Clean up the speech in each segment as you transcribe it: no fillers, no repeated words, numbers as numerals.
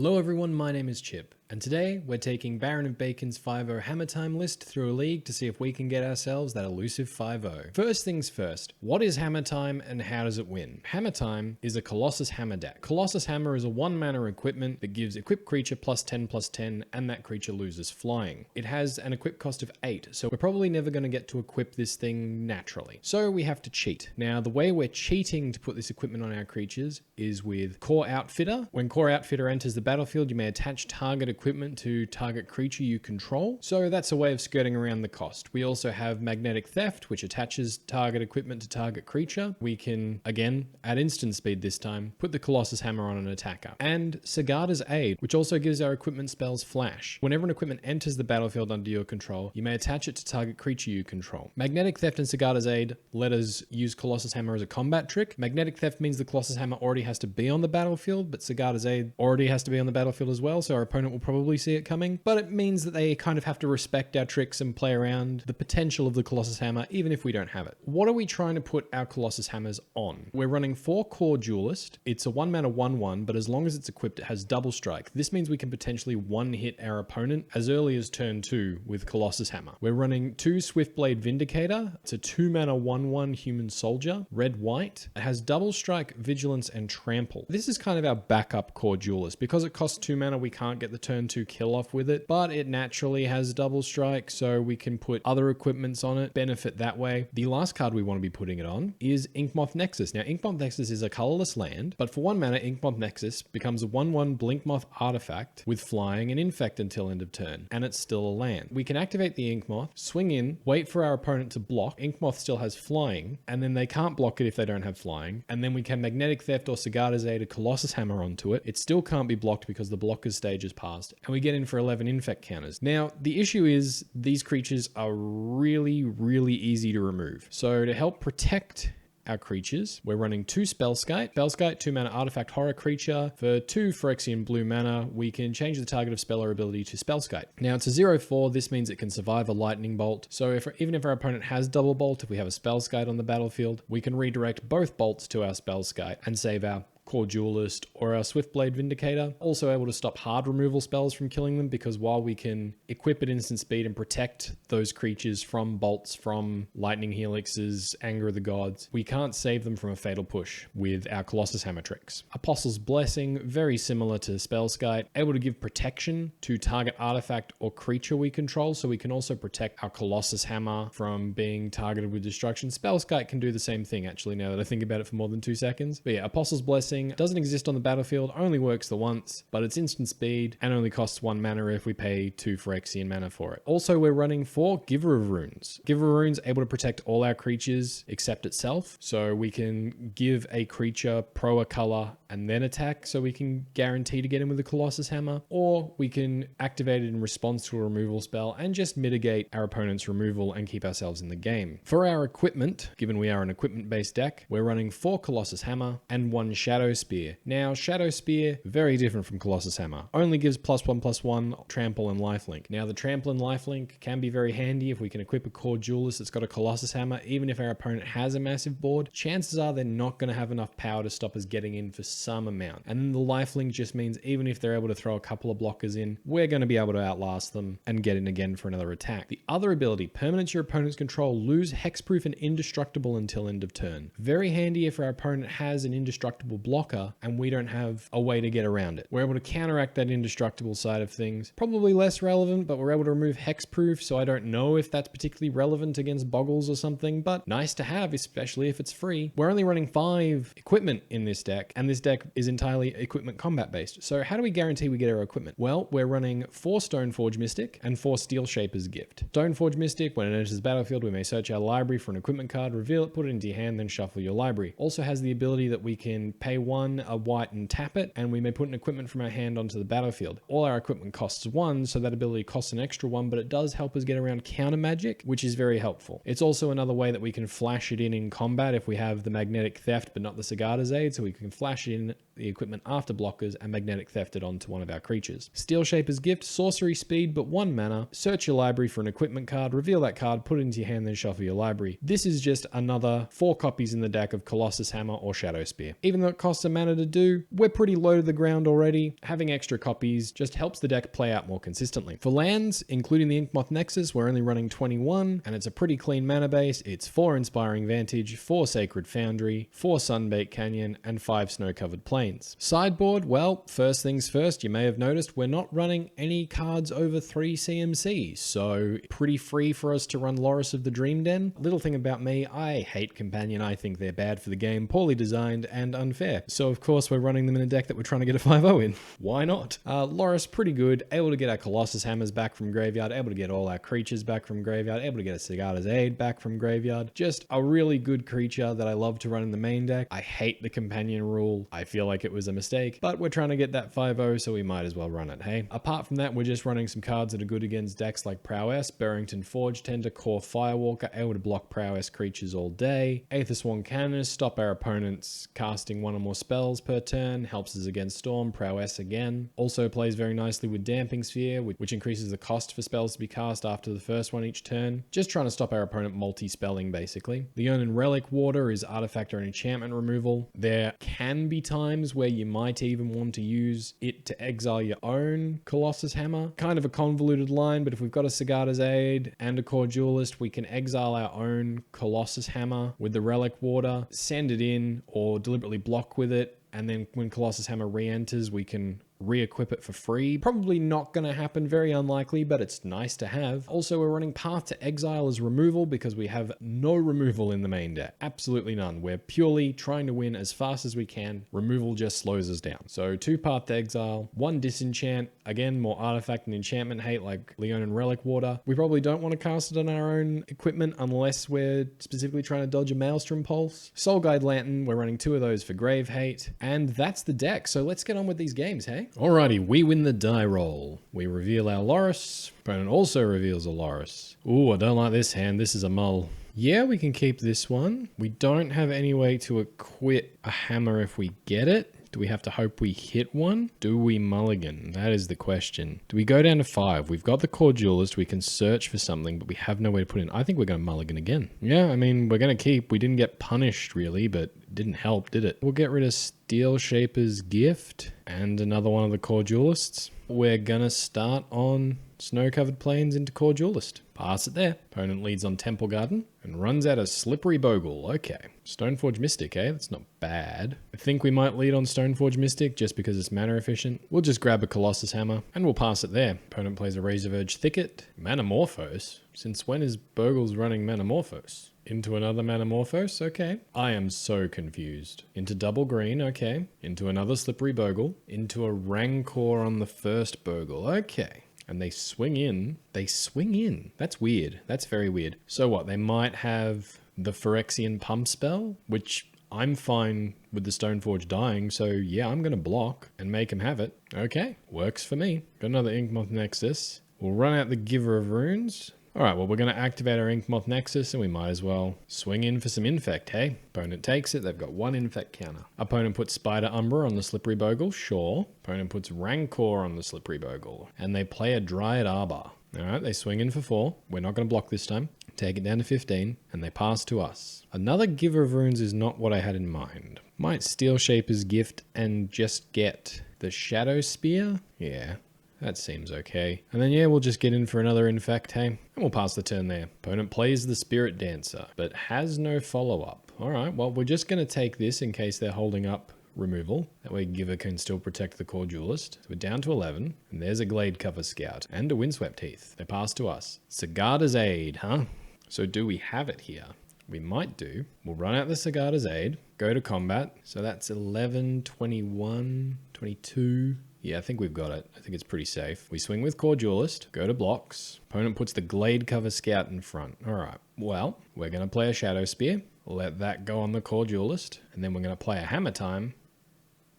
Hello everyone, my name is Chip, and today we're taking BaronOfBacon's 5-0 Hammertime list through a league to see if we can get ourselves that elusive 5-0. First things first, what is Hammertime and how does it win? Hammertime is a Colossus Hammer deck. Colossus Hammer is a 1-mana equipment that gives equipped creature +10/+10 and that creature loses flying. It has an equip cost of 8, so we're probably never going to get to equip this thing naturally. So we have to cheat. Now the way we're cheating to put this equipment on our creatures is with Core Outfitter. When Core Outfitter enters the battlefield, you may attach target equipment to target creature you control. So that's a way of skirting around the cost. We also have Magnetic Theft, which attaches target equipment to target creature. We can, again, at instant speed this time, put the Colossus Hammer on an attacker. And Sigarda's Aid, which also gives our equipment spells flash. Whenever an equipment enters the battlefield under your control, you may attach it to target creature you control. Magnetic Theft and Sigarda's Aid let us use Colossus Hammer as a combat trick. Magnetic Theft means the Colossus Hammer already has to be on the battlefield, but Sigarda's Aid already has to be on the battlefield as well, so our opponent will probably see it coming. But it means that they kind of have to respect our tricks and play around the potential of the Colossus Hammer, even if we don't have it. What are we trying to put our Colossus Hammers on? We're running 4 Core Duelist. It's a 1-mana 1/1, but as long as it's equipped, it has double strike. This means we can potentially one-hit our opponent as early as turn 2 with Colossus Hammer. We're running 2 Swiftblade Vindicator. It's a 2-mana 1/1 Human Soldier, red-white. It has double strike, vigilance, and trample. This is kind of our backup Core Duelist. Because it costs 2 mana, we can't get the turn 2 kill off with it, but it naturally has double strike, so we can put other equipments on it, benefit that way. The last card we want to be putting it on is Inkmoth Nexus. Now, Inkmoth Nexus is a colorless land, but for 1 mana, Inkmoth Nexus becomes a 1/1 Blinkmoth artifact with flying and infect until end of turn, and it's still a land. We can activate the Inkmoth, swing in, wait for our opponent to block. Inkmoth still has flying, and then they can't block it if they don't have flying, and then we can Magnetic Theft or Sigarda's Aid a Colossus Hammer onto it. It still can't be blocked because the blocker's stage is passed, and we get in for 11 infect counters. Now, the issue is these creatures are really easy to remove. So to help protect our creatures, we're running 2 Spellskite. Spellskite, 2-mana artifact horror creature. For 2 Phyrexian blue mana, we can change the target of spell or ability to Spellskite. Now it's a 0/4, this means it can survive a lightning bolt. So even if our opponent has double bolt, if we have a Spellskite on the battlefield, we can redirect both bolts to our Spellskite and save our Core Duelist or our Swiftblade Vindicator. Also able to stop hard removal spells from killing them, because while we can equip at instant speed and protect those creatures from bolts, from lightning helixes, anger of the gods, we can't save them from a fatal push with our Colossus Hammer tricks. Apostle's Blessing, very similar to Spellskite, able to give protection to target artifact or creature we control, so we can also protect our Colossus Hammer from being targeted with destruction. Spellskite can do the same thing, actually, now that I think about it for more than 2 seconds. But yeah, Apostle's Blessing doesn't exist on the battlefield, only works the once, but it's instant speed and only costs 1 mana if we pay 2 Phyrexian mana for it. Also, we're running 4 Giver of Runes. Giver of Runes able to protect all our creatures except itself, so we can give a creature pro a color and then attack, so we can guarantee to get in with the Colossus Hammer, or we can activate it in response to a removal spell and just mitigate our opponent's removal and keep ourselves in the game. For our equipment, given we are an equipment-based deck, we're running 4 Colossus Hammer and 1 Shadow Spear. Now, Shadow Spear, very different from Colossus Hammer. Only gives +1/+1 trample and lifelink. Now, the trample and lifelink can be very handy if we can equip a Core Duelist that's got a Colossus Hammer. Even if our opponent has a massive board, chances are they're not going to have enough power to stop us getting in for some amount. And then the lifelink just means even if they're able to throw a couple of blockers in, we're going to be able to outlast them and get in again for another attack. The other ability, permanents your opponent's control, lose hexproof and indestructible until end of turn. Very handy if our opponent has an indestructible blocker and we don't have a way to get around it. We're able to counteract that indestructible side of things. Probably less relevant, but we're able to remove hexproof, so I don't know if that's particularly relevant against boggles or something, but nice to have, especially if it's free. We're only running 5 equipment in this deck, and this deck is entirely equipment combat based. So how do we guarantee we get our equipment? Well, we're running 4 Stoneforge Mystic and 4 Steel Shaper's Gift. Stoneforge Mystic, when it enters the battlefield, we may search our library for an equipment card, reveal it, put it into your hand, then shuffle your library. Also has the ability that we can pay 1 a white and tap it, and we may put an equipment from our hand onto the battlefield. All our equipment costs 1, so that ability costs an extra 1, but it does help us get around counter magic, which is very helpful. It's also another way that we can flash it in combat if we have the Magnetic Theft but not the Sigarda's Aid, so we can flash it the equipment after blockers and magnetic theft it onto one of our creatures. Steel Shaper's Gift, sorcery speed, but 1 mana. Search your library for an equipment card, reveal that card, put it into your hand, then shuffle your library. This is just another 4 copies in the deck of Colossus Hammer or Shadow Spear. Even though it costs a mana to do, we're pretty low to the ground already. Having extra copies just helps the deck play out more consistently. For lands, including the Inkmoth Nexus, we're only running 21, and it's a pretty clean mana base. It's 4 Inspiring Vantage, 4 Sacred Foundry, 4 Sunbaked Canyon, and 5 Snow-Covered Plains. Sideboard, well, first things first, you may have noticed we're not running any cards over 3 CMC, so pretty free for us to run Loris of the Dream Den. Little thing about me, I hate Companion. I think they're bad for the game, poorly designed, and unfair. So of course we're running them in a deck that we're trying to get a 5-0 in. Why not? Loris, pretty good, able to get our Colossus Hammers back from graveyard, able to get all our creatures back from graveyard, able to get a Sagada's Aid back from graveyard. Just a really good creature that I love to run in the main deck. I hate the Companion rule. I feel like it was a mistake, but we're trying to get that 5-0, so we might as well run it, hey? Apart from that, we're just running some cards that are good against decks like Prowess, Barrington Forge Tender, Core Firewalker, able to block Prowess creatures all day. Aethersworn Canonist, stop our opponents casting 1 or more spells per turn, helps us against Storm, Prowess again. Also plays very nicely with Damping Sphere, which increases the cost for spells to be cast after the first one each turn. Just trying to stop our opponent multi-spelling, basically. Leonin Relic Water is artifact or enchantment removal. There can be times where you might even want to use it to exile your own Colossus Hammer. Kind of a convoluted line, but if we've got a Sagada's Aid and a Core Duelist, we can exile our own Colossus Hammer with the Relic Water, send it in, or deliberately block with it, and then when Colossus Hammer re-enters, we can re-equip it for free. Probably not going to happen, very unlikely, but it's nice to have. Also, we're running Path to Exile as removal because we have no removal in the main deck. Absolutely none. We're purely trying to win as fast as we can. Removal just slows us down. So 2 Path to Exile, 1 Disenchant, again, more artifact and enchantment hate like Leonin Relic Water. We probably don't want to cast it on our own equipment unless we're specifically trying to dodge a Maelstrom Pulse. Soul Guide Lantern, we're running 2 of those for Grave Hate, and that's the deck. So let's get on with these games, hey? Alrighty, we win the die roll. We reveal our Loris. Opponent also reveals a Loris. Ooh, I don't like this hand. This is a mull. Yeah, we can keep this one. We don't have any way to equip a hammer if we get it. Do we have to hope we hit one? Do we mulligan? That is the question. Do we go down to 5? We've got the Core Duelist. We can search for something, but we have no way to put in. I think we're going to mulligan again. Yeah, I mean, we're going to keep. We didn't get punished, really, but it didn't help, did it? We'll get rid of Steel Shaper's Gift and another one of the Core Duelists. We're going to start on Snow-Covered Plains into Core Duelist. Pass it there. Opponent leads on Temple Garden and runs out a Slippery Bogle. Okay. Stoneforge Mystic, eh? That's not bad. I think we might lead on Stoneforge Mystic just because it's mana efficient. We'll just grab a Colossus Hammer and we'll pass it there. Opponent plays a Razorverge Thicket. Manamorphose? Since when is Bogles running Manamorphose? Into another Manamorphose? Okay. I am so confused. Into double green, okay. Into another Slippery Bogle. Into a Rancor on the first Bogle, okay. And they swing in. They swing in. That's weird. That's very weird. So what? They might have the Phyrexian Pump spell, which I'm fine with the Stoneforge dying, so yeah, I'm going to block and make him have it. Okay, works for me. Got another Inkmoth Nexus. We'll run out the Giver of Runes. Alright, well, we're going to activate our Inkmoth Nexus, and we might as well swing in for some Infect, hey? Opponent takes it, they've got 1 Infect counter. Opponent puts Spider Umbra on the Slippery Bogle, sure. Opponent puts Rancor on the Slippery Bogle, and they play a Dryad Arbor. Alright, they swing in for 4. We're not going to block this time. Take it down to 15, and they pass to us. Another Giver of Runes is not what I had in mind. Might Steel Shaper's Gift and just get the Shadow Spear? Yeah. That seems okay. And then yeah, we'll just get in for another Infect, hey? And we'll pass the turn there. Opponent plays the Spirit Dancer, but has no follow-up. Alright, well, we're just going to take this in case they're holding up removal. That way Giver can still protect the Core Duelist. So we're down to 11, and there's a Glade Cover Scout and a Windswept Heath. They pass to us. Sagada's Aid, huh? So do we have it here? We might do. We'll run out the Sagada's Aid, go to combat. So that's 11, 21, 22... Yeah, I think we've got it. I think it's pretty safe. We swing with Core Duelist, go to blocks. Opponent puts the Glade Cover Scout in front. All right, well, we're going to play a Shadow Spear. Let that go on the Core Duelist. And then we're going to play a Hammertime.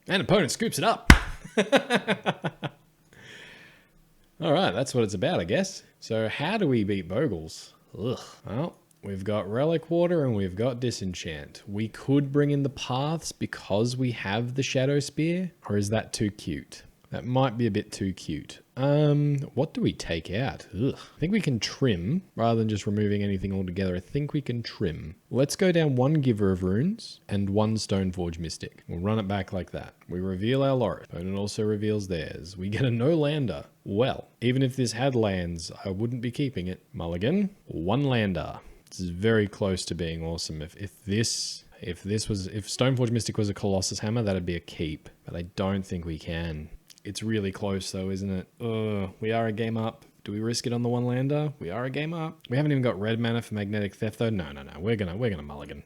And opponent scoops it up. All right, that's what it's about, I guess. So how do we beat Bogles? Ugh. Well, We've got Relic Water and we've got Disenchant. We could bring in the Paths because we have the Shadow Spear, or is that too cute? That might be a bit too cute. What do we take out? Ugh. I think we can trim rather than just removing anything altogether. I think we can trim. Let's go down one Giver of Runes and one Stoneforge Mystic. We'll run it back like that. We reveal our Loris. Opponent also reveals theirs. We get a no lander. Well, even if this had lands, I wouldn't be keeping it. Mulligan, one lander. This is very close to being awesome. If Stoneforge Mystic was a Colossus Hammer, that'd be a keep. But I don't think we can. It's really close though, isn't it? We are a game up. Do we risk it on the one lander? We are a game up. We haven't even got red mana for Magnetic Theft though. No. We're gonna mulligan.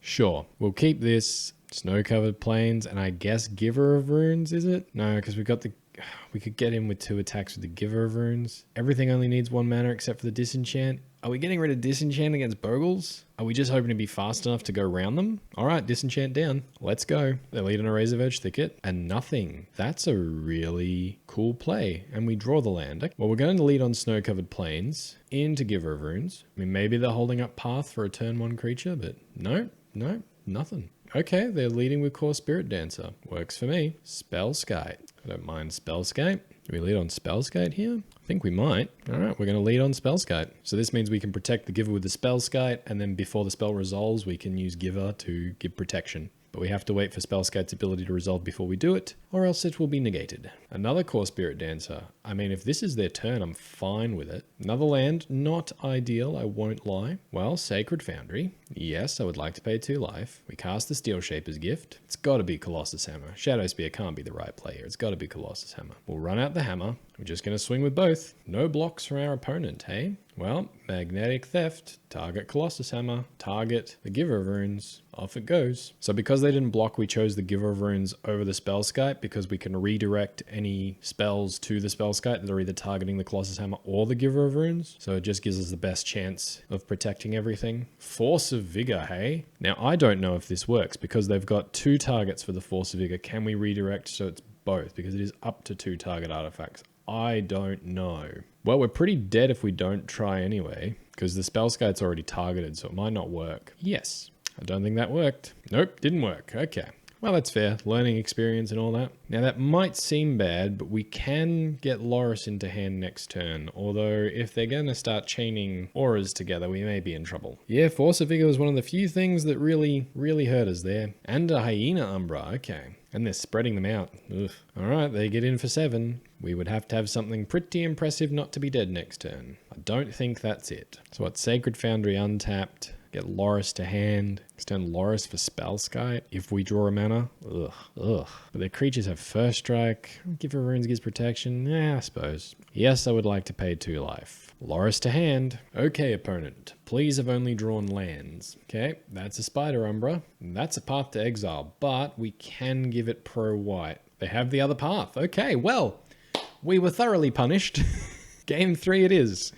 Sure. We'll keep this. Snow-covered plains, and I guess Giver of Runes, is it? No, because we could get in with 2 attacks with the Giver of Runes. Everything only needs 1 mana except for the Disenchant. Are we getting rid of Disenchant against Bogles? Are we just hoping to be fast enough to go around them? All right, Disenchant down. Let's go. They lead on a Razorverge Thicket and nothing. That's a really cool play. And we draw the land. Well, we're going to lead on Snow-covered plains into Giver of Runes. I mean, maybe they're holding up Path for a turn 1 creature, but no, nothing. Okay, they're leading with Core Spirit Dancer. Works for me. Spellskite. I don't mind Spellskite. Do we lead on Spellskite here? I think we might. All right, we're going to lead on Spellskite. So this means we can protect the Giver with the Spellskite, and then before the spell resolves, we can use Giver to give protection. But we have to wait for Spellskite's ability to resolve before we do it, or else it will be negated. Another Core Spirit Dancer. I mean, if this is their turn, I'm fine with it. Another land, not ideal, I won't lie. Well, Sacred Foundry. Yes, I would like to pay 2 life. We cast the Steel Shaper's Gift. It's got to be Colossus Hammer. Shadow Spear can't be the right play here. It's got to be Colossus Hammer. We'll run out the Hammer. We're just going to swing with both. No blocks from our opponent, hey? Well, Magnetic Theft, target Colossus Hammer, target the Giver of Runes, off it goes. So because they didn't block, we chose the Giver of Runes over the Spellskite because we can redirect any spells to the Spellskite that are either targeting the Colossus Hammer or the Giver of Runes. So it just gives us the best chance of protecting everything. Force of Vigor, hey? Now, I don't know if this works because they've got 2 targets for the Force of Vigor. Can we redirect so it's both? Because it is up to 2 target artifacts. I don't know. Well, we're pretty dead if we don't try anyway, because the Spellskite's already targeted, so it might not work. Yes. I don't think that worked. Nope, didn't work. Okay. Well, that's fair. Learning experience and all that. Now, that might seem bad, but we can get Loris into hand next turn. Although, if they're going to start chaining auras together, we may be in trouble. Yeah, Force of Vigor was one of the few things that really hurt us there. And a Hyena Umbra. Okay. And they're spreading them out. Ugh. All right, they get in for 7. We would have to have something pretty impressive not to be dead next turn. I don't think that's it. So what, Sacred Foundry untapped. Get Loris to hand. Extend Loris for Spellskite if we draw a mana. Ugh. But their creatures have First Strike. Giver Runes gives protection. Yeah, I suppose. Yes, I would like to pay 2 life. Loris to hand. Okay, opponent. Please have only drawn lands. Okay, that's a Spider Umbra. That's a Path to Exile, but we can give it pro white. They have the other path. Okay, well, we were thoroughly punished. Game 3 it is.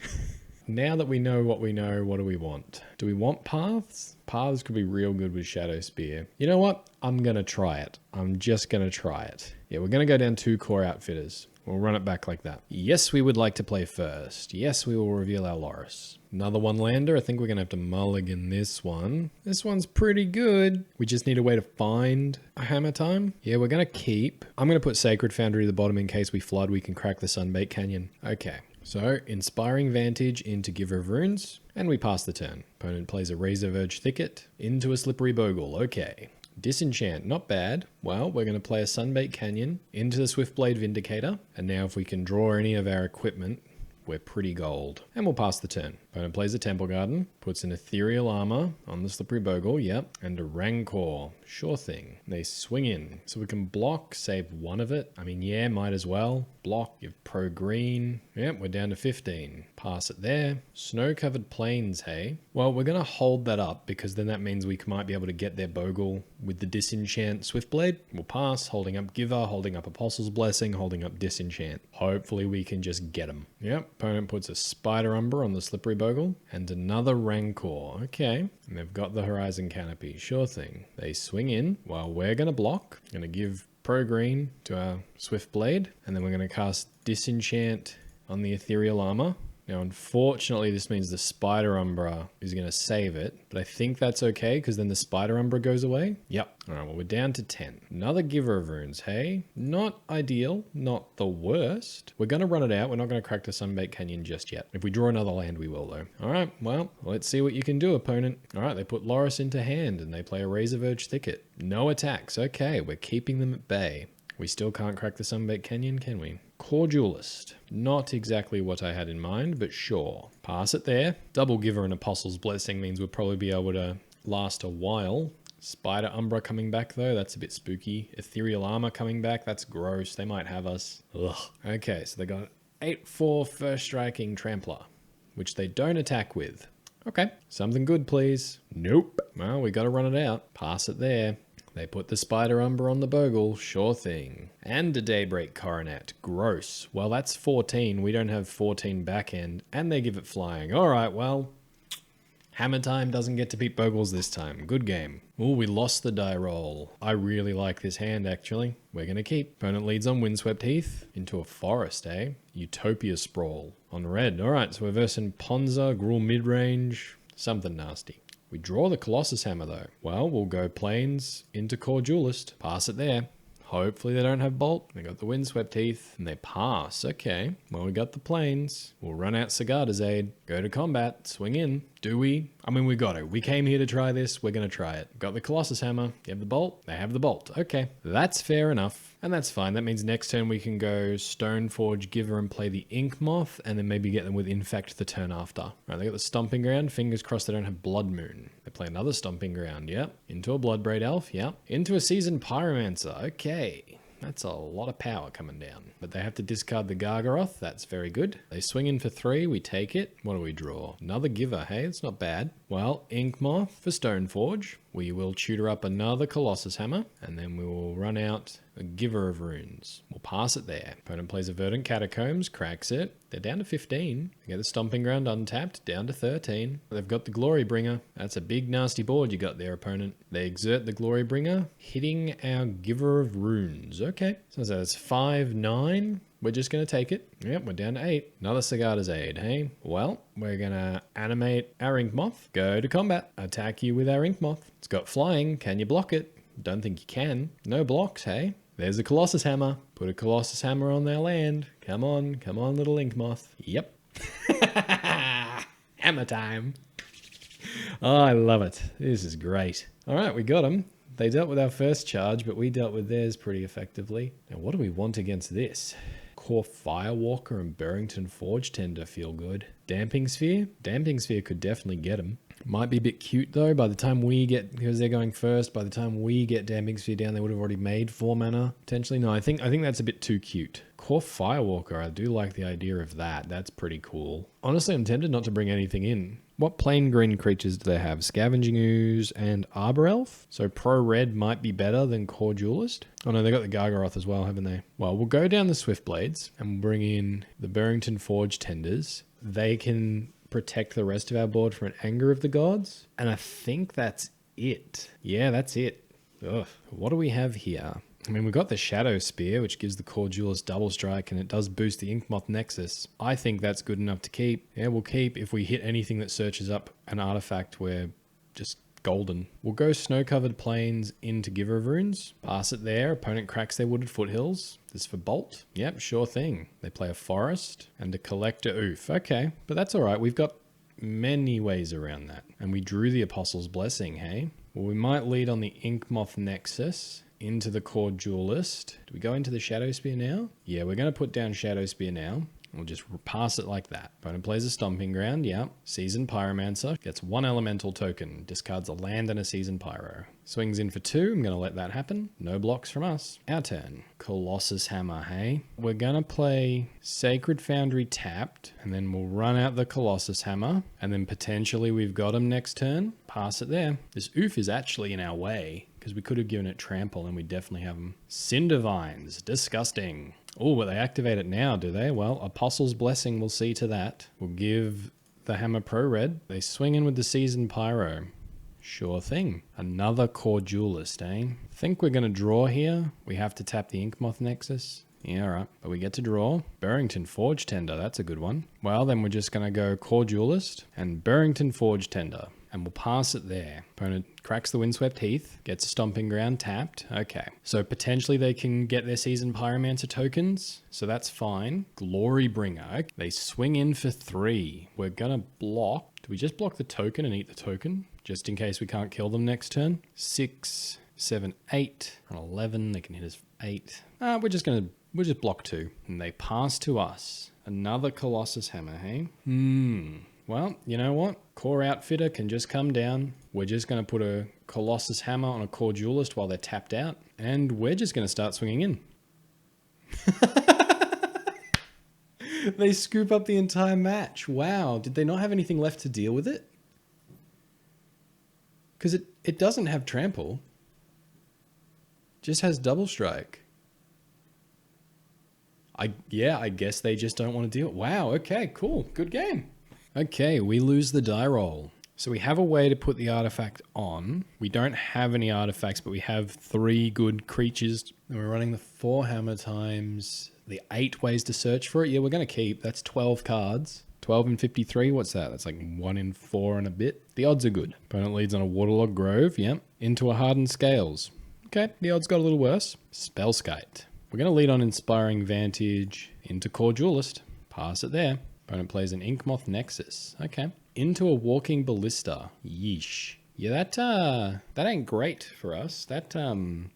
Now that we know, what do we want? Do we want paths? Paths could be real good with Shadow Spear. You know what? I'm going to try it. I'm just going to try it. Yeah, we're going to go down 2 core outfitters. We'll run it back like that. Yes, we would like to play first. Yes, we will reveal our Loris. Another 1 lander. I think we're going to have to mulligan this one. This one's pretty good. We just need a way to find a Hammertime. Yeah, we're going to keep. I'm going to put Sacred Foundry at the bottom in case we flood. We can crack the Sunbait Canyon. Okay. So, Inspiring Vantage into Giver of Runes, and we pass the turn. Opponent plays a Razorverge Thicket into a Slippery Bogle. Okay. Disenchant, not bad. Well, we're going to play a Sunbait Canyon into the Swiftblade Vindicator, and now if we can draw any of our equipment, we're pretty gold. And we'll pass the turn. Opponent plays a Temple Garden, puts an Ethereal Armor on the Slippery Bogle, yep, and a Rancor. Sure thing. They swing in. So we can block, save 1 of it. I mean, yeah, might as well. Block, give pro green. Yep, we're down to 15. Pass it there. Snow-covered plains, hey? Well, we're going to hold that up because then that means we might be able to get their Bogle with the Disenchant Swiftblade. We'll pass, holding up Giver, holding up Apostle's Blessing, holding up Disenchant. Hopefully we can just get them. Yep, opponent puts a Spider Umbra on the Slippery Bogle and another Rancor. Okay, and they've got the Horizon Canopy. Sure thing. They swing in while we're going to block. Going to give pro green to our Swiftblade, and then we're going to cast Disenchant on the Ethereal Armor. Now, unfortunately, this means the Spider Umbra is going to save it, but I think that's okay because then the Spider Umbra goes away. Yep. All right, well, we're down to 10. Another Giver of Runes, hey? Not ideal, not the worst. We're going to run it out. We're not going to crack the Sunbaked Canyon just yet. If we draw another land, we will, though. All right, well, let's see what you can do, opponent. All right, they put Loris into hand and they play a Razorverge Thicket. No attacks. Okay, we're keeping them at bay. We still can't crack the Sunbaked Canyon, can we? Cordualist. Not exactly what I had in mind, but sure. Pass it there. Double Giver and Apostle's Blessing means we'll probably be able to last a while. Spider Umbra coming back though, that's a bit spooky. Ethereal Armor coming back, that's gross. They might have us. Ugh. Okay, so they got 8/4 First Striking Trampler, which they don't attack with. Okay, something good please. Nope. Well, we gotta run it out. Pass it there. They put the Spider Umbra on the Bogle, sure thing. And a Daybreak Coronet, gross. Well, that's 14, we don't have 14 back end, and they give it flying. Alright, well, Hammertime doesn't get to beat Bogles this time. Good game. Oh, we lost the die roll. I really like this hand, actually. We're gonna keep. Opponent leads on Windswept Heath into a forest, eh? Utopia Sprawl on red. Alright, so we're versing Ponza, Gruul midrange, something nasty. We draw the Colossus Hammer though. Well, we'll go Plains into Cordualist. Pass it there. Hopefully they don't have Bolt. They got the Windswept Heath and they pass. Okay. Well, we got the Plains. We'll run out Sigarda's Aid. Go to combat. Swing in. Do we? I mean, we got to. We came here to try this. We're going to try it. Got the Colossus Hammer. You have the Bolt? They have the Bolt. Okay. That's fair enough. And that's fine. That means next turn we can go Stoneforge Giver and play the Ink Moth and then maybe get them with Infect the turn after. Right, they got the Stomping Ground. Fingers crossed they don't have Blood Moon. They play another Stomping Ground. Yep. Into a Bloodbraid Elf. Yep. Into a Seasoned Pyromancer. Okay. That's a lot of power coming down. But they have to discard the Gargaroth. That's very good. They swing in for 3. We take it. What do we draw? Another Giver. Hey, it's not bad. Well, Ink Moth for Stoneforge. We will tutor up another Colossus Hammer. And then we will run out a Giver of Runes. We'll pass it there. Opponent plays a Verdant Catacombs. Cracks it. They're down to 15. They get the Stomping Ground untapped. Down to 13. They've got the Glory Bringer. That's a big nasty board you got there, opponent. They exert the Glory Bringer, hitting our Giver of Runes. Okay. So that's 5/9. We're just going to take it. Yep, we're down to 8. Another Sigarda's Aid, hey? Well, we're going to animate our Ink Moth. Go to combat. Attack you with our Ink Moth. It's got flying. Can you block it? Don't think you can. No blocks, hey? There's a Colossus Hammer. Put a Colossus Hammer on their land. Come on, little Ink Moth. Yep. Hammer time. Oh, I love it. This is great. All right, we got them. They dealt with our first charge, but we dealt with theirs pretty effectively. Now, what do we want against this? Core Firewalker and Burrington Forge tend to feel good. Damping Sphere? Damping Sphere could definitely get them. Might be a bit cute though. By the time we get, because they're going first, by the time we get Damping Sphere down, they would have already made 4 mana. Potentially. No, I think that's a bit too cute. Core Firewalker, I do like the idea of that. That's pretty cool. Honestly, I'm tempted not to bring anything in. What plain green creatures do they have? Scavenging Ooze and Arbor Elf? So Pro Red might be better than Core Duelist. Oh no, they got the Gargaroth as well, haven't they? Well, we'll go down the Swiftblades and we'll bring in the Burrington Forge Tenders. They can protect the rest of our board from an Anger of the Gods. And I think that's it. Yeah, that's it. Ugh. What do we have here? I mean, we've got the Shadow Spear, which gives the Core Duelist double strike, and it does boost the Inkmoth Nexus. I think that's good enough to keep. Yeah, we'll keep. If we hit anything that searches up an artifact, we're just golden. We'll go Snow-Covered Plains into Giver of Runes. Pass it there. Opponent cracks their Wooded Foothills. This is for Bolt. Yep, sure thing. They play a Forest and a Collector Oof. Okay, but that's all right. We've got many ways around that. And we drew the Apostle's Blessing, hey? Well, we might lead on the Inkmoth Nexus into the Core Duelist. Do we go into the Shadow Spear now? Yeah, we're going to put down Shadow Spear now. We'll just pass it like that. Opponent plays a Stomping Ground, yeah. Seasoned Pyromancer. Gets 1 elemental token. Discards a land and a Seasoned Pyro. Swings in for 2. I'm going to let that happen. No blocks from us. Our turn. Colossus Hammer, hey? We're going to play Sacred Foundry tapped. And then we'll run out the Colossus Hammer. And then potentially we've got him next turn. Pass it there. This Oof is actually in our way, because we could have given it Trample and we definitely have them. Cindervines. Disgusting. Oh, but they activate it now, do they? Well, Apostle's Blessing will see to that. We'll give the Hammer Pro Red. They swing in with the Seasoned Pyro. Sure thing. Another Core Duelist, eh? I think we're going to draw here. We have to tap the Inkmoth Nexus. Yeah, all right. But we get to draw. Burrington Forge Tender. That's a good one. Well, then we're just going to go Core Duelist and Burrington Forge Tender. And we'll pass it there. Opponent cracks the Windswept Heath, gets a Stomping Ground tapped. Okay. So potentially they can get their Seasoned Pyromancer tokens. So that's fine. Glory Bringer. They swing in for 3. We're going to block. Do we just block the token and eat the token? Just in case we can't kill them next turn. 6, 7, 8. On 11, they can hit us 8. We'll just block 2. And they pass to us. Another Colossus Hammer, hey? Well, you know what? Core Outfitter can just come down. We're just going to put a Colossus Hammer on a Core Duelist while they're tapped out. And we're just going to start swinging in. They scoop up the entire match. Wow. Did they not have anything left to deal with it? Because it doesn't have Trample. Just has Double Strike. I guess they just don't want to deal. Wow. Okay, cool. Good game. Okay, we lose the die roll. So we have a way to put the artifact on. We don't have any artifacts, but we have 3 good creatures. And we're running the 4 Hammertimes, the 8 ways to search for it. Yeah, we're going to keep. That's 12 cards. 12 and 53, what's that? That's like 1 in 4 and a bit. The odds are good. Opponent leads on a Waterlogged Grove, yep. Into a Hardened Scales. Okay, the odds got a little worse. Spellskite. We're going to lead on Inspiring Vantage into Core Duelist. Pass it there. Opponent plays an Inkmoth Nexus. Okay. Into a Walking Ballista. Yeesh. Yeah, that ain't great for us. That,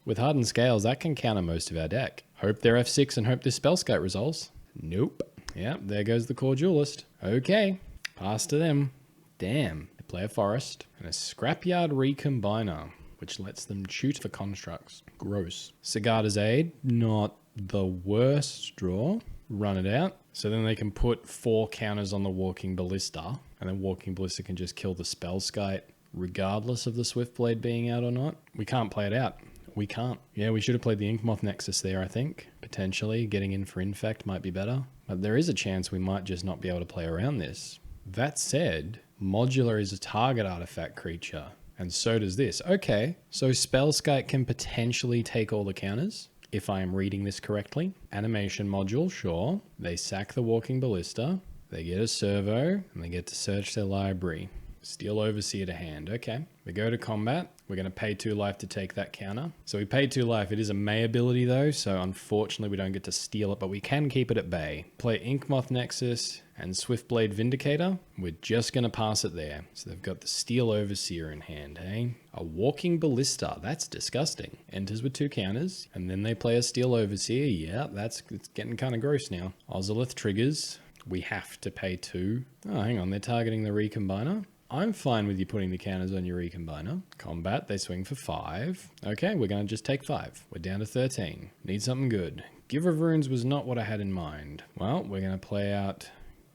with Hardened Scales, that can counter most of our deck. Hope they're F6 and hope this Spellskite resolves. Nope. Yeah, there goes the Core Duelist. Okay. Pass to them. Damn. They play a Forest. And a Scrapyard Recombiner, which lets them shoot for constructs. Gross. Sigarda's Aid. Not the worst draw. Run it out. So then they can put 4 counters on the Walking Ballista, and then Walking Ballista can just kill the Spellskite, regardless of the Swiftblade being out or not. We can't play it out. We can't. Yeah, we should have played the Inkmoth Nexus there, I think. Potentially, getting in for Infect might be better. But there is a chance we might just not be able to play around this. That said, Modular is a target artifact creature, and so does this. Okay, so Spellskite can potentially take all the counters. If I am reading this correctly. Animation module, sure. They sack the Walking Ballista. They get a Servo, and they get to search their library. Steel Overseer to hand. Okay. We go to combat. We're going to pay 2 life to take that counter. So we paid 2 life. It is a May ability though, so unfortunately we don't get to steal it, but we can keep it at bay. Play Inkmoth Nexus and Swiftblade Vindicator. We're just going to pass it there. So they've got the Steel Overseer in hand, hey? A Walking Ballista. That's disgusting. Enters with 2 counters, and then they play a Steel Overseer. Yeah, it's getting kind of gross now. Ozolith triggers. We have to pay 2. Oh, hang on. They're targeting the Recombiner. I'm fine with you putting the counters on your Recombiner. Combat, they swing for 5. Okay, we're going to just take 5. We're down to 13. Need something good. Giver of Runes was not what I had in mind. Well, we're going to play out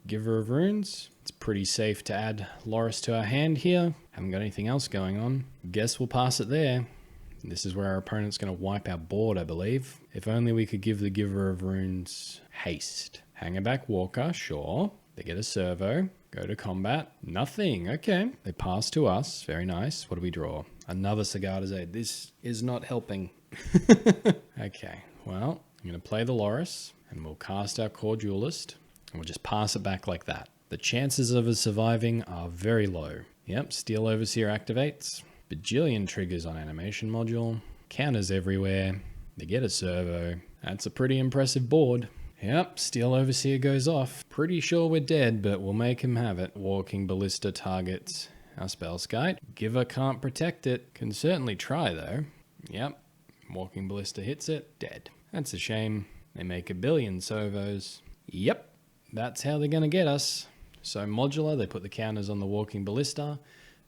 Giver of Runes. It's pretty safe to add Loris to our hand here. Haven't got anything else going on. Guess we'll pass it there. This is where our opponent's going to wipe our board, I believe. If only we could give the Giver of Runes haste. Hangerback Walker, sure. They get a Servo. Go to combat. Nothing. Okay. They pass to us. Very nice. What do we draw? Another Sigarda's Aid. This is not helping. Okay. Well, I'm going to play the Loris, and we'll cast our Core Duelist, and we'll just pass it back like that. The chances of us surviving are very low. Yep. Steel Overseer activates. Bajillion triggers on animation module. Counters everywhere. They get a Servo. That's a pretty impressive board. Yep, Steel Overseer goes off. Pretty sure we're dead, but we'll make him have it. Walking Ballista targets our Spellskite. Giver can't protect it. Can certainly try, though. Yep, Walking Ballista hits it. Dead. That's a shame. They make a billion Servos. Yep, that's how they're going to get us. So modular, they put the counters on the Walking Ballista.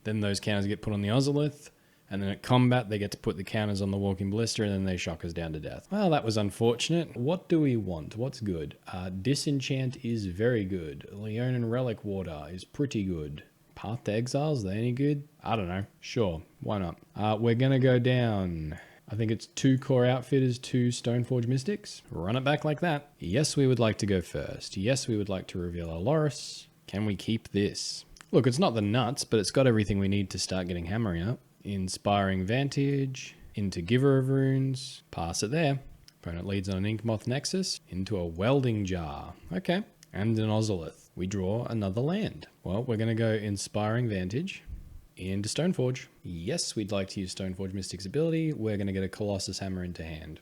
Then those counters get put on the Ozolith. And then at combat, they get to put the counters on the Walking Ballista, and then they shock us down to death. Well, that was unfortunate. What do we want? What's good? Disenchant is very good. Leonin Relic Water is pretty good. Path to Exiles, are they any good? I don't know. Sure, why not? We're going to go down. I think it's 2 Core Outfitters, 2 Stoneforge Mystics. Run it back like that. Yes, we would like to go first. Yes, we would like to reveal our Loris. Can we keep this? Look, it's not the nuts, but it's got everything we need to start getting hammering out. Inspiring Vantage, into Giver of Runes, pass it there. Opponent leads on an Inkmoth Nexus into a Welding Jar. Okay. And an Ozolith. We draw another land. Well, we're going to go Inspiring Vantage into Stoneforge. Yes, we'd like to use Stoneforge Mystic's ability. We're going to get a Colossus Hammer into hand.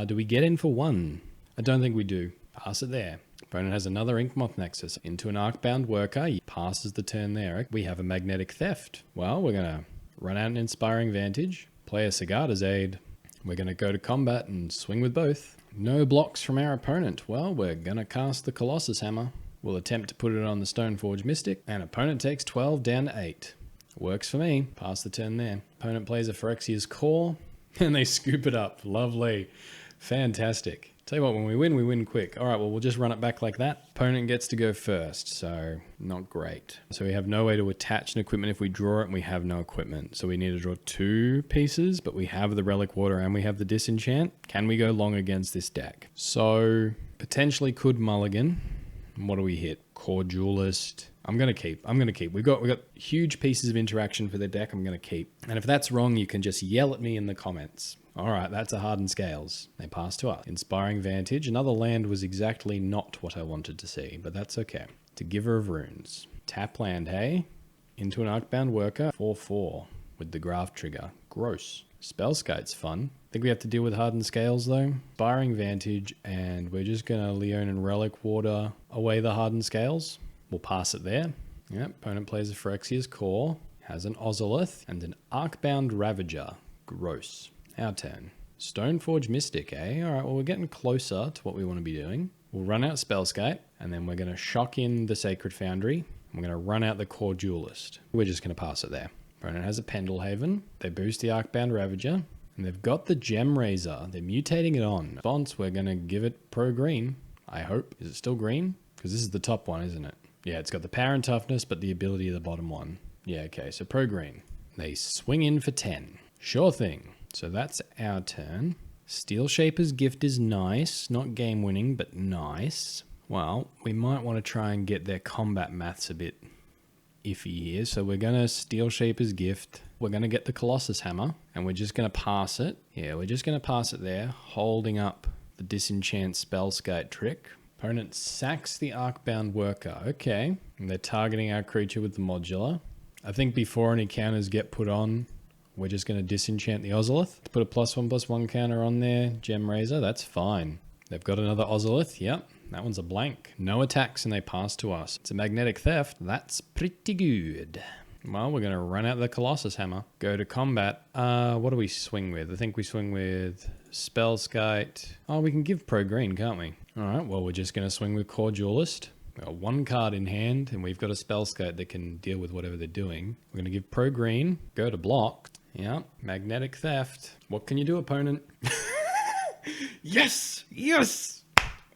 Do we get in for one? I don't think we do. Pass it there. Opponent has another Inkmoth Nexus into an Arcbound Worker. He passes the turn there. We have a Magnetic Theft. Well, we're going to run out an Inspiring Vantage, play a Sigarda's Aid. We're going to go to combat and swing with both. No blocks from our opponent. Well, we're going to cast the Colossus Hammer. We'll attempt to put it on the Stoneforge Mystic. And opponent takes 12 down to 8. Works for me. Pass the turn there. Opponent plays a Phyrexia's Core. And they scoop it up. Lovely. Fantastic. Tell you what, when we win quick. All right, well, we'll just run it back like that. Opponent gets to go first, so not great. So we have no way to attach an equipment. If we draw it, we have no equipment. So we need to draw 2 pieces, but we have the Relic Water and we have the Disenchant. Can we go long against this deck? So potentially could mulligan. What do we hit? Core Duelist. I'm going to keep. We've got huge pieces of interaction for the deck. I'm going to keep. And if that's wrong, you can just yell at me in the comments. All right, that's a Hardened Scales. They pass to us. Inspiring Vantage. Another land was exactly not what I wanted to see, but that's okay. To Giver of Runes. Tap land, hey? Into an Arcbound Worker. 4/4 with the Graft trigger. Gross. Spellskite's fun. I think we have to deal with Hardened Scales though. Inspiring Vantage, and we're just going to Leon and Relic Water away the Hardened Scales. We'll pass it there. Yep, opponent plays a Phyrexia's Core. Has an Ozolith and an Arcbound Ravager. Gross. Our turn. Stoneforge Mystic, eh? All right, well, we're getting closer to what we want to be doing. We'll run out Spellskite, and then we're going to shock in the Sacred Foundry. And we're going to run out the Core Duelist. We're just going to pass it there. Opponent has a Pendelhaven. They boost the Arcbound Ravager. And they've got the Gem Razor. They're mutating it on. Response, we're going to give it pro green. I hope. Is it still green? Because this is the top one, isn't it? Yeah, it's got the power and toughness, but the ability of the bottom one. Yeah, okay, so pro green. They swing in for 10. Sure thing. So that's our turn. Steel Shaper's Gift is nice. Not game winning, but nice. Well, we might want to try and get their combat maths a bit iffy here. So we're going to Steel Shaper's Gift. We're going to get the Colossus Hammer, and we're just going to pass it. Yeah, we're just going to pass it there, holding up the Disenchant Spellskite trick. Opponent sacks the Arcbound Worker. Okay. And they're targeting our creature with the modular. I think before any counters get put on, we're just going to disenchant the Ozolith. Put a +1/+1 counter on there. Gem Razor, that's fine. They've got another Ozolith. Yep, that one's a blank. No attacks and they pass to us. It's a Magnetic Theft. That's pretty good. Well, we're going to run out the Colossus Hammer. Go to combat. What do we swing with? I think we swing with Spellskite. Oh, we can give pro green, can't we? All right, well, we're just going to swing with Core Duelist. We've got 1 card in hand, and we've got a Spellskite that can deal with whatever they're doing. We're going to give pro green. Go to block. Yeah, Magnetic Theft. What can you do, opponent? Yes! Yes!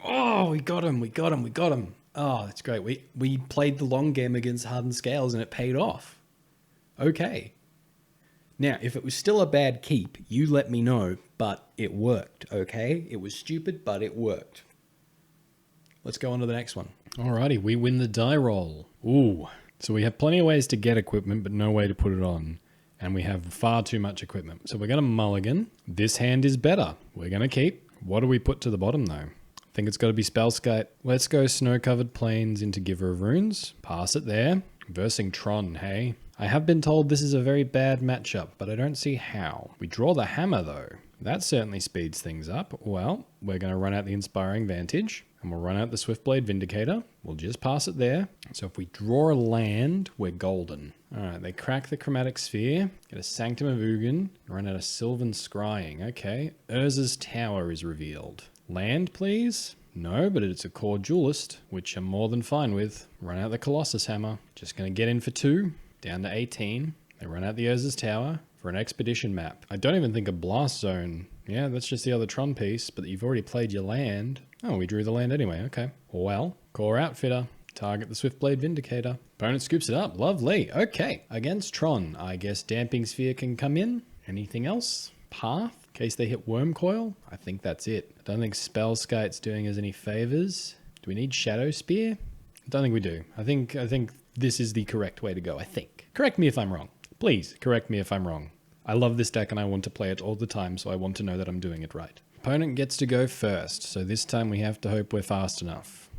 Oh, we got him. Oh, that's great. We played the long game against Hardened Scales and it paid off. Okay. Now, if it was still a bad keep, you let me know, but it worked, okay? It was stupid, but it worked. Let's go on to the next one. Alrighty, we win the die roll. Ooh. So we have plenty of ways to get equipment, but no way to put it on. And we have far too much equipment. So we're going to mulligan. This hand is better. We're going to keep. What do we put to the bottom, though? I think it's got to be Spellskite. Let's go Snow-Covered Plains into Giver of Runes. Pass it there. Versing Tron, hey? I have been told this is a very bad matchup, but I don't see how. We draw the hammer, though. That certainly speeds things up. Well, we're going to run out the Inspiring Vantage. And we'll run out the Swiftblade Vindicator. We'll just pass it there. So if we draw a land, we're golden. All right, they crack the Chromatic Sphere, get a Sanctum of Ugin, run out a Sylvan Scrying. Okay, Urza's Tower is revealed. Land, please? No, but it's a Core Duelist, which I'm more than fine with. Run out the Colossus Hammer. Just going to get in for 2, down to 18. They run out the Urza's Tower for an Expedition map. I don't even think a Blast Zone. Yeah, that's just the other Tron piece, but you've already played your land. Oh, we drew the land anyway, okay. Well, Core Outfitter, target the Swiftblade Vindicator. Opponent scoops it up, lovely, okay. Against Tron, I guess Damping Sphere can come in. Anything else? Path, in case they hit Worm Coil? I think that's it. I don't think Spellskite's doing us any favors. Do we need Shadow Spear? I don't think we do. I think this is the correct way to go, I think. Correct me if I'm wrong. Please, correct me if I'm wrong. I love this deck and I want to play it all the time, so I want to know that I'm doing it right. Opponent gets to go first, so this time we have to hope we're fast enough.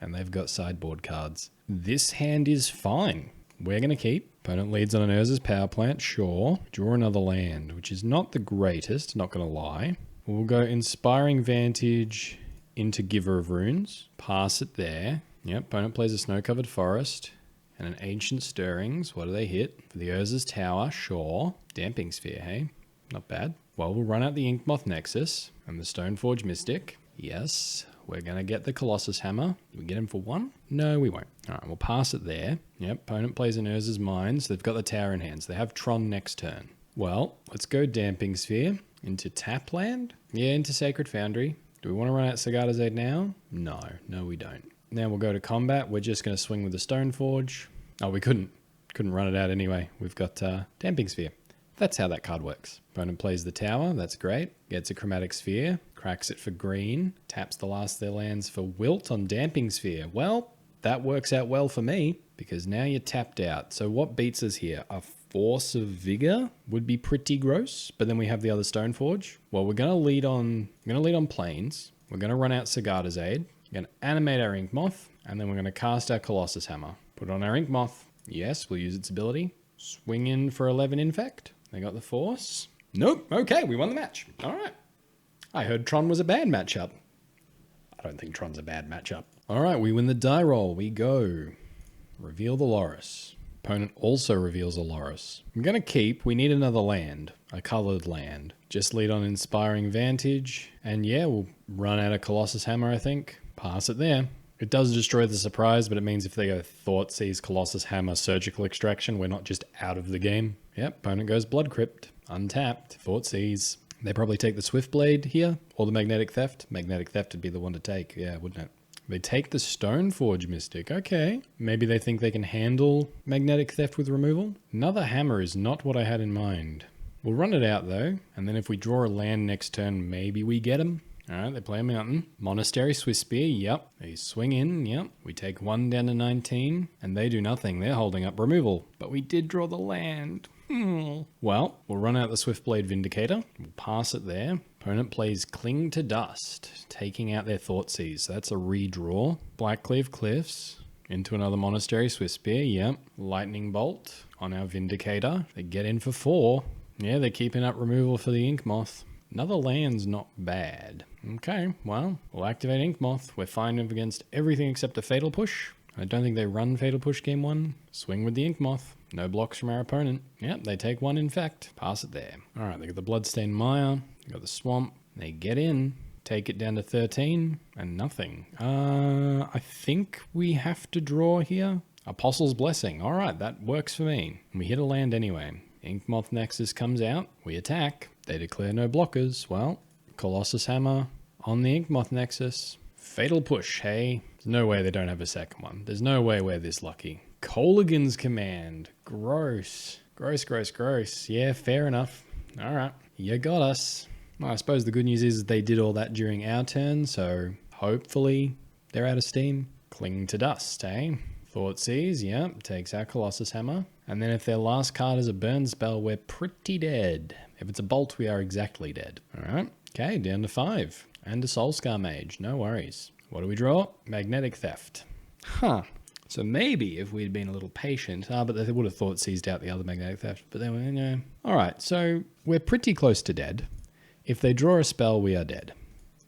And they've got sideboard cards. This hand is fine. We're going to keep. Opponent leads on an Urza's Power Plant, sure. Draw another land, which is not the greatest, not going to lie. We'll go Inspiring Vantage into Giver of Runes. Pass it there. Yep, opponent plays a Snow-Covered Forest and an Ancient Stirrings. What do they hit? For the Urza's Tower, sure. Damping Sphere, hey? Not bad. Well, we'll run out the Inkmoth Nexus and the Stoneforge Mystic. Yes. We're going to get the Colossus Hammer. Do we get him for 1? No, we won't. All right, we'll pass it there. Yep, opponent plays an Urza's Mines. They've got the tower in hand, so they have Tron next turn. Well, let's go Damping Sphere into Tapland. Yeah, into Sacred Foundry. Do we want to run out Sagada's Aid now? No, we don't. Now we'll go to combat. We're just going to swing with the Stoneforge. Oh, we couldn't run it out anyway. We've got Damping Sphere. That's how that card works. Opponent plays the tower, that's great. Gets a Chromatic Sphere, cracks it for green, taps the last of their lands for Wilt on Damping Sphere. Well, that works out well for me, because now you're tapped out. So what beats us here? A Force of Vigor would be pretty gross, but then we have the other Stoneforge. Well, we're gonna lead on Plains. We're gonna run out Sagada's Aid. We're gonna animate our Inkmoth, and then we're gonna cast our Colossus Hammer. Put on our Inkmoth. Yes, we'll use its ability. Swing in for 11 Infect. They got the Force. Nope. Okay, we won the match. All right. I heard Tron was a bad matchup. I don't think Tron's a bad matchup. All right, we win the die roll. We go. Reveal the Loris. Opponent also reveals a Loris. I'm going to keep. We need another land. A colored land. Just lead on Inspiring Vantage. And yeah, we'll run out of Colossus Hammer, I think. Pass it there. It does destroy the surprise, but it means if they go Thoughtseize, Colossus Hammer, Surgical Extraction, we're not just out of the game. Yep, opponent goes Blood Crypt, untapped, Thoughtseize. They probably take the Swiftblade here, or the Magnetic Theft. Magnetic Theft would be the one to take, yeah, wouldn't it? They take the Stoneforge Mystic, okay. Maybe they think they can handle Magnetic Theft with removal? Another hammer is not what I had in mind. We'll run it out though, and then if we draw a land next turn, maybe we get them. Alright, they play a mountain. Monastery, Swiss Spear, yep. They swing in, yep. We take 1 down to 19, and they do nothing. They're holding up removal. But we did draw the land. Well, we'll run out the Swiftblade Vindicator. We'll pass it there. Opponent plays Cling to Dust, taking out their Thoughtseize. So that's a redraw. Blackcleave Cliffs, into another Monastery, Swiss Spear, yep. Lightning Bolt on our Vindicator. They get in for 4. Yeah, they're keeping up removal for the Inkmoth. Another land's not bad. Okay, well, we'll activate Inkmoth. We're fine against everything except a Fatal Push. I don't think they run Fatal Push game 1. Swing with the Inkmoth. No blocks from our opponent. Yep, they take 1 Infect. Pass it there. Alright, they got the Bloodstained Mire. They got the Swamp. They get in. Take it down to 13. And nothing. I think we have to draw here. Apostle's Blessing. Alright, that works for me. We hit a land anyway. Inkmoth Nexus comes out. We attack. They declare no blockers. Well, Colossus Hammer on the Inkmoth Nexus. Fatal Push, hey? There's no way they don't have a second one. There's no way we're this lucky. Colligan's Command. Gross. Gross. Yeah, fair enough. All right. You got us. Well, I suppose the good news is they did all that during our turn, so hopefully they're out of steam. Cling to Dust, eh? Thoughtseize, yep, takes our Colossus Hammer. And then if their last card is a burn spell, we're pretty dead. If it's a bolt, we are exactly dead. All right, okay, down to 5. And a Soulscar Mage, no worries. What do we draw? Magnetic Theft. Huh. So maybe if we'd been a little patient, but they would have Thoughtseized out the other Magnetic Theft, but they were, no. All right, so we're pretty close to dead. If they draw a spell, we are dead.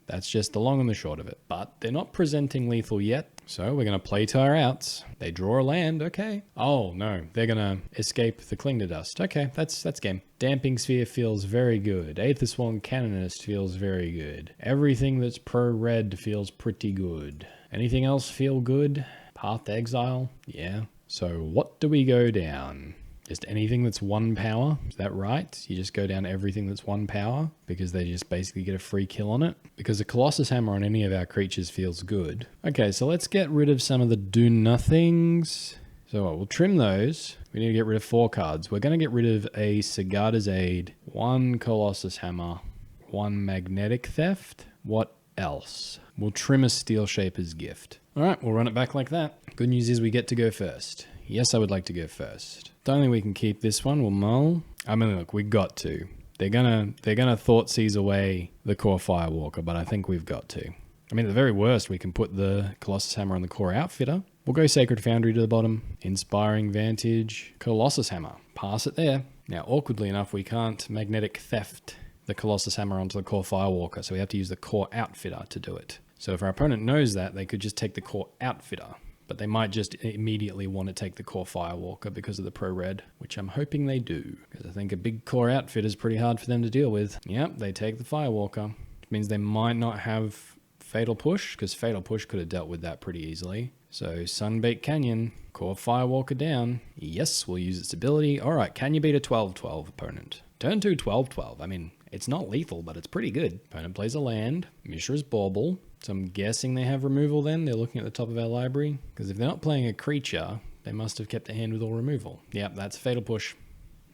That's just the long and the short of it. But they're not presenting lethal yet, so we're going to play to our outs. They draw a land, okay. Oh, no, they're going to escape the Cling to Dust. Okay, that's game. Damping Sphere feels very good. Aethersworn Canonist feels very good. Everything that's pro-red feels pretty good. Anything else feel good? Path to Exile? Yeah. So what do we go down? Just anything that's 1 power, is that right? You just go down everything that's 1 power because they just basically get a free kill on it? Because a Colossus Hammer on any of our creatures feels good. Okay, so let's get rid of some of the do-nothings. So we'll trim those. We need to get rid of 4 cards. We're going to get rid of a Sagada's Aid, 1 Colossus Hammer, 1 Magnetic Theft. What else? We'll trim a Steel Shaper's Gift. All right, we'll run it back like that. Good news is we get to go first. Yes, I would like to go first. Don't think we can keep this one. We'll mull. I mean, look, we got to. They're gonna Thoughtseize away the core Firewalker, but I think we've got to. I mean, at the very worst, we can put the Colossus Hammer on the core Outfitter. We'll go Sacred Foundry to the bottom. Inspiring Vantage. Colossus Hammer. Pass it there. Now, awkwardly enough, we can't Magnetic Theft the Colossus Hammer onto the core Firewalker, so we have to use the core Outfitter to do it. So if our opponent knows that, they could just take the core Outfitter, but they might just immediately want to take the core Firewalker because of the pro-red, which I'm hoping they do, because I think a big core Outfit is pretty hard for them to deal with. Yep, they take the Firewalker, which means they might not have Fatal Push, because Fatal Push could have dealt with that pretty easily. So Sunbaked Canyon, core Firewalker down. Yes, we'll use its ability. All right, can you beat a 12-12 opponent? Turn 2, 12-12. I mean, it's not lethal, but it's pretty good. Opponent plays a land, Mishra's Bauble. So I'm guessing they have removal then. They're looking at the top of our library. Because if they're not playing a creature, they must have kept a hand with all removal. Yep, that's a Fatal Push.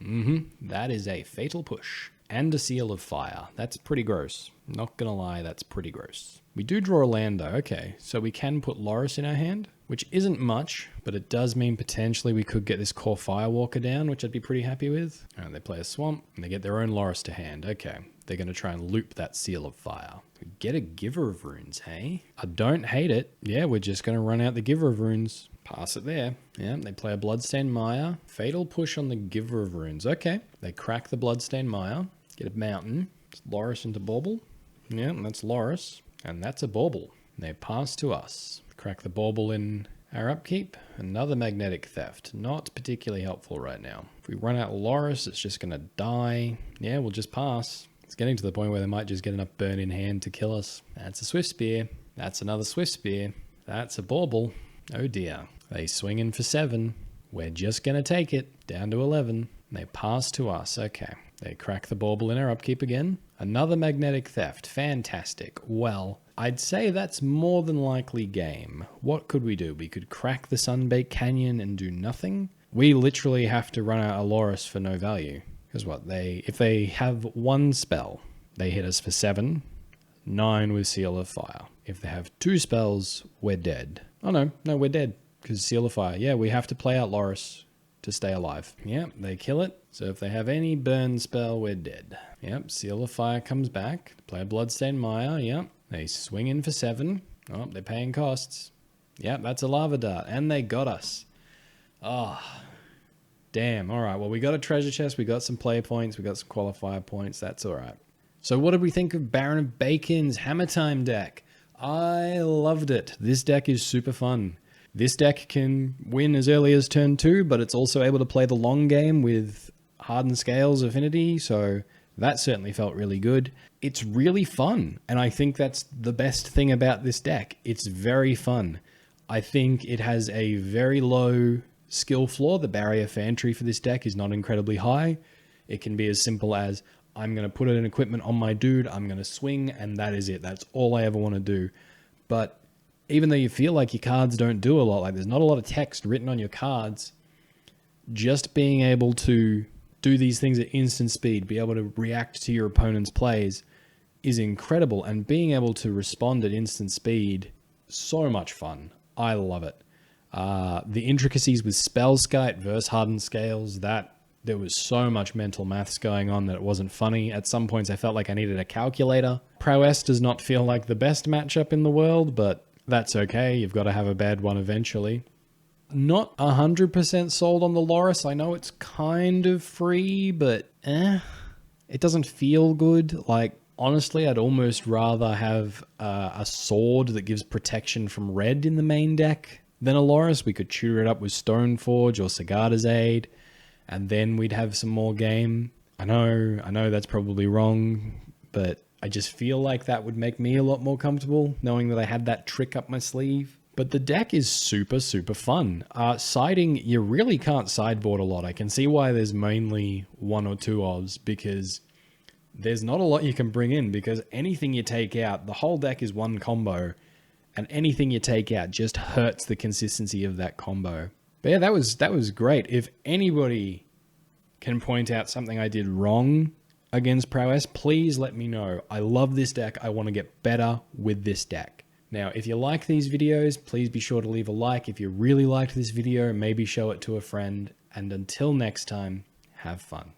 That is a Fatal Push. And a Seal of Fire. That's pretty gross. Not gonna lie, that's pretty gross. We do draw a land though. Okay, so we can put Loris in our hand, which isn't much, but it does mean potentially we could get this core Firewalker down, which I'd be pretty happy with. All right, they play a Swamp, and they get their own Loris to hand. Okay, they're going to try and loop that Seal of Fire. Get a Giver of Runes, hey? I don't hate it. Yeah, we're just going to run out the Giver of Runes. Pass it there. Yeah, they play a Bloodstained Mire. Fatal Push on the Giver of Runes. Okay, they crack the Bloodstained Mire. Get a Mountain. It's Loris into Bauble. Yeah, and that's Loris. And that's a Bauble. They pass to us. Crack the Bauble in our upkeep. Another Magnetic Theft. Not particularly helpful right now. If we run out Loris, it's just going to die. Yeah, we'll just pass. It's getting to the point where they might just get enough burn in hand to kill us. That's a Swift Spear. That's another Swift Spear. That's a Bauble. Oh dear. They swing in for 7. We're just going to take it. Down to 11. They pass to us. Okay. They crack the Bauble in our upkeep again. Another Magnetic Theft. Fantastic. Well, I'd say that's more than likely game. What could we do? We could crack the Sunbaked Canyon and do nothing. We literally have to run out a Loris for no value. Because what? If they have one spell, they hit us for 7. 9 with Seal of Fire. If they have 2 spells, we're dead. Oh no, we're dead. Because Seal of Fire. Yeah, we have to play out Loris to stay alive. Yep, they kill it. So if they have any burn spell, we're dead. Yep, Seal of Fire comes back. Play a Bloodstained Mire. Yep, they swing in for 7. Oh, they're paying costs. Yep, that's a Lava Dart. And they got us. Oh, damn. All right, well, we got a treasure chest. We got some play points. We got some qualifier points. That's all right. So what did we think of BaronOfBacon's Hammertime deck? I loved it. This deck is super fun. This deck can win as early as turn 2, but it's also able to play the long game with Hardened Scales Affinity, so that certainly felt really good. It's really fun, and I think that's the best thing about this deck. It's very fun. I think it has a very low skill floor. The barrier for entry for this deck is not incredibly high. It can be as simple as, I'm going to put an equipment on my dude, I'm going to swing, and that is it. That's all I ever want to do. But even though you feel like your cards don't do a lot, like there's not a lot of text written on your cards, just being able to do these things at instant speed, be able to react to your opponent's plays is incredible. And being able to respond at instant speed, so much fun. I love it. The intricacies with Spellskite versus Hardened Scales, there was so much mental maths going on that it wasn't funny. At some points I felt like I needed a calculator. Prowess does not feel like the best matchup in the world, but that's okay. You've got to have a bad one eventually. Not 100% sold on the Loris. I know it's kind of free, but it doesn't feel good. Like, honestly, I'd almost rather have a sword that gives protection from red in the main deck than a Loris. We could tutor it up with Stoneforge or Sagada's Aid, and then we'd have some more game. I know that's probably wrong, but I just feel like that would make me a lot more comfortable, knowing that I had that trick up my sleeve. But the deck is super, super fun. Siding, you really can't sideboard a lot. I can see why there's mainly 1 or 2 odds, because there's not a lot you can bring in, because anything you take out, the whole deck is one combo, and anything you take out just hurts the consistency of that combo. But yeah, that was great. If anybody can point out something I did wrong against Prowess, please let me know. I love this deck. I want to get better with this deck. Now, if you like these videos, please be sure to leave a like. If you really liked this video, maybe show it to a friend. And until next time, have fun.